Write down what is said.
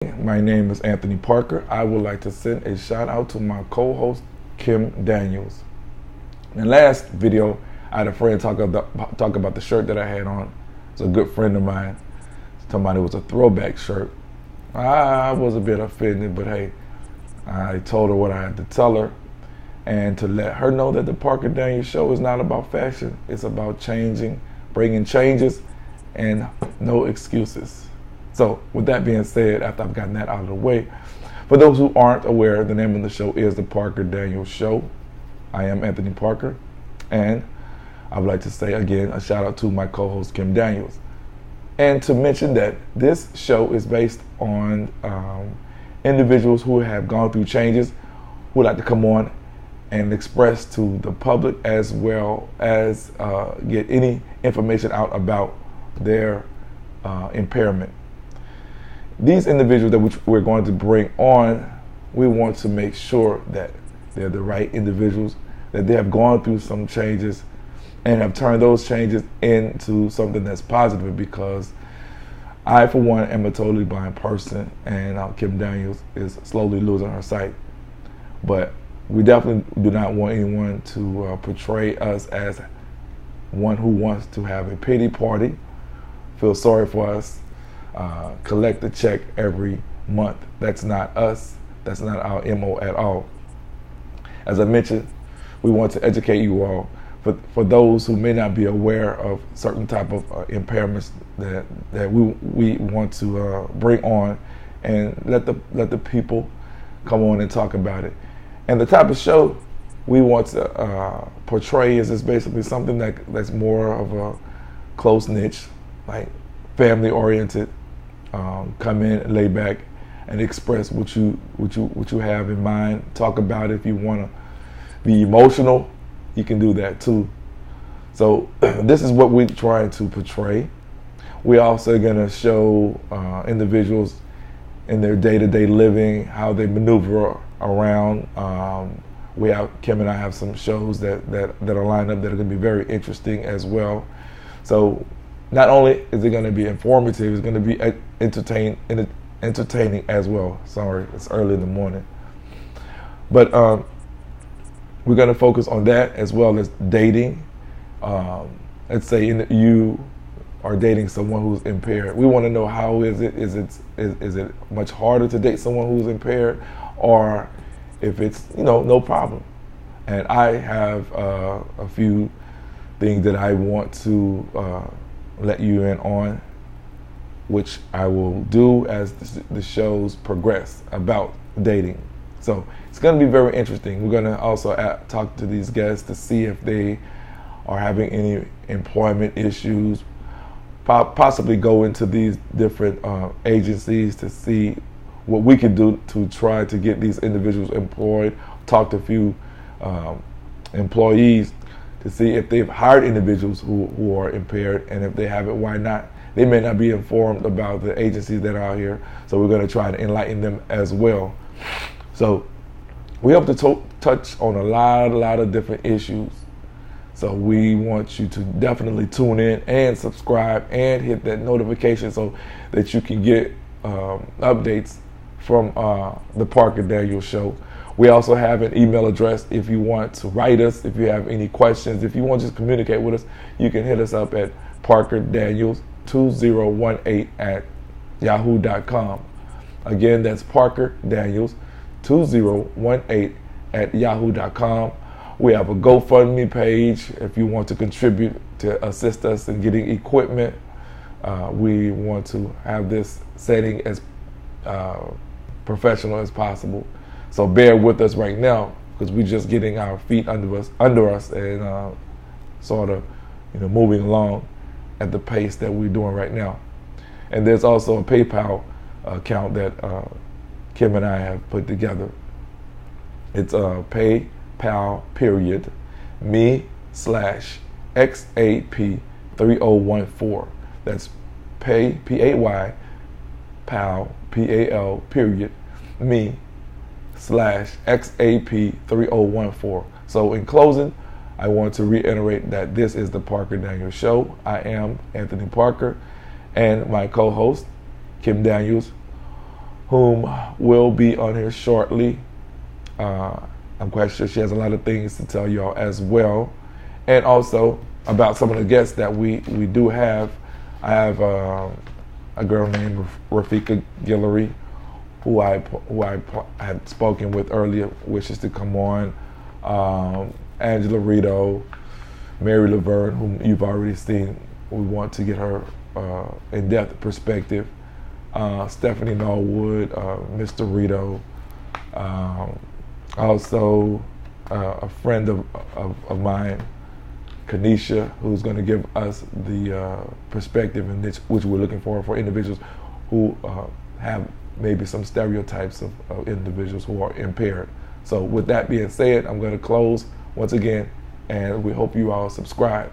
My name is Anthony Parker. I would like to send a shout out to my co-host Kim Daniels. In the last video, I had a friend talk about the shirt that I had on. It's a good friend of mine. Talking about it was a throwback shirt. I was a bit offended, but hey, I told her what I had to tell her and to let her know that the Parker Daniels show is not about fashion. It's about changing, bringing changes, and no excuses. So with that being said, after I've gotten that out of the way, for those who aren't aware, the name of the show is the Parker Daniels Show. I am Anthony Parker, and I would like to say again a shout out to my co-host Kim Daniels. And to mention that this show is based on individuals who have gone through changes, who would like to come on and express to the public as well as get any information out about their impairment. These individuals that we're going to bring on, we want to make sure that they're the right individuals, that they have gone through some changes and have turned those changes into something that's positive, because I, for one, am a totally blind person, and Kim Daniels is slowly losing her sight. But we definitely do not want anyone to portray us as one who wants to have a pity party, feel sorry for us, collect a check every month. That's not us. That's not our MO at all. As I mentioned, we want to educate you all. For those who may not be aware of certain type of impairments that we want to bring on, and let the people come on and talk about it. And the type of show we want to portray is basically something that's more of a close niche, like family oriented. Come in, lay back, and express what you have in mind. Talk about it. If you want to be emotional, you can do that too. So this is what we're trying to portray. We're also going to show individuals in their day-to-day living, how they maneuver around. Kim and I have some shows that are lined up that are going to be very interesting as well. So not only is it going to be informative, it's going to be entertaining as well. Sorry, it's early in the morning. But we're going to focus on that as well as dating. Let's say you are dating someone who's impaired. We want to know, how is it? Is it much harder to date someone who's impaired, or if it's no problem? And I have a few things that I want to let you in on, which I will do as the shows progress about dating. So it's going to be very interesting. We're going to also talk to these guests to see if they are having any employment issues, possibly go into these different agencies to see what we can do to try to get these individuals employed, talk to a few employees to see if they've hired individuals who are impaired, and if they haven't, why not? They may not be informed about the agencies that are out here, so we're going to try to enlighten them as well. So we hope to touch on a lot of different issues. So we want you to definitely tune in and subscribe and hit that notification so that you can get updates from the Parker Daniels Show. We also have an email address if you want to write us, if you have any questions, if you want to just communicate with us, you can hit us up at parkerdaniels2018@yahoo.com. Again, that's parkerdaniels2018@yahoo.com. We have a GoFundMe page if you want to contribute to assist us in getting equipment. We want to have this setting as professional as possible. So bear with us right now, because we're just getting our feet under us and sort of moving along at the pace that we're doing right now. And there's also a PayPal account that Kim and I have put together. It's PayPal.me/XAP3014. That's PAY PAL PAL period me/XAP3014. So in closing, I want to reiterate that this is the Parker Daniels Show. I am Anthony Parker, and my co-host, Kim Daniels, whom will be on here shortly. I'm quite sure she has a lot of things to tell y'all as well. And also about some of the guests that we do have. I have a girl named Rafika Guillory, who I had spoken with earlier, wishes to come on. Angela Rito, Mary Laverne, whom you've already seen. We want to get her in-depth perspective. Stephanie Norwood, Mr. Rito. Also, a friend of mine, Kanisha, who's going to give us the perspective in which we're looking for individuals who have maybe some stereotypes of individuals who are impaired. So with that being said, I'm going to close once again, and we hope you all subscribe